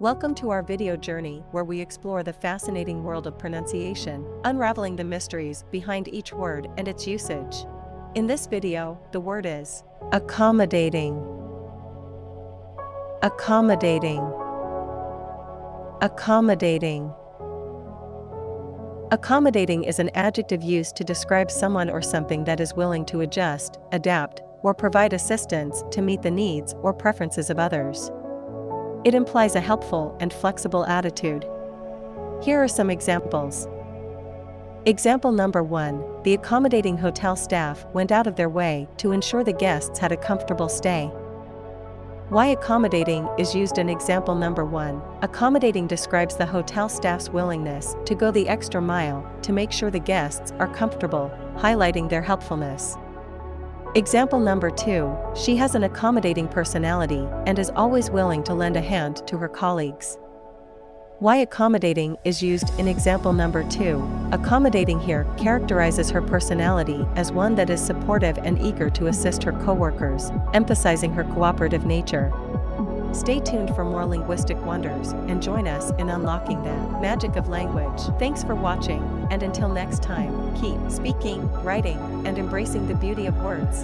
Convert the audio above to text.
Welcome to our video journey where we explore the fascinating world of pronunciation, unraveling the mysteries behind each word and its usage. In this video, the word is accommodating. Accommodating. Accommodating. Accommodating is an adjective used to describe someone or something that is willing to adjust, adapt, or provide assistance to meet the needs or preferences of others. It implies a helpful and flexible attitude. Here are some examples. Example number 1, the accommodating hotel staff went out of their way to ensure the guests had a comfortable stay. Why accommodating is used in example number 1. Accommodating describes the hotel staff's willingness to go the extra mile to make sure the guests are comfortable, highlighting their helpfulness. Example number 2, she has an accommodating personality and is always willing to lend a hand to her colleagues. Why accommodating is used in example number 2. Accommodating here characterizes her personality as one that is supportive and eager to assist her coworkers, emphasizing her cooperative nature. Stay tuned for more linguistic wonders and join us in unlocking the magic of language. Thanks for watching, and until next time, keep speaking, writing, and embracing the beauty of words.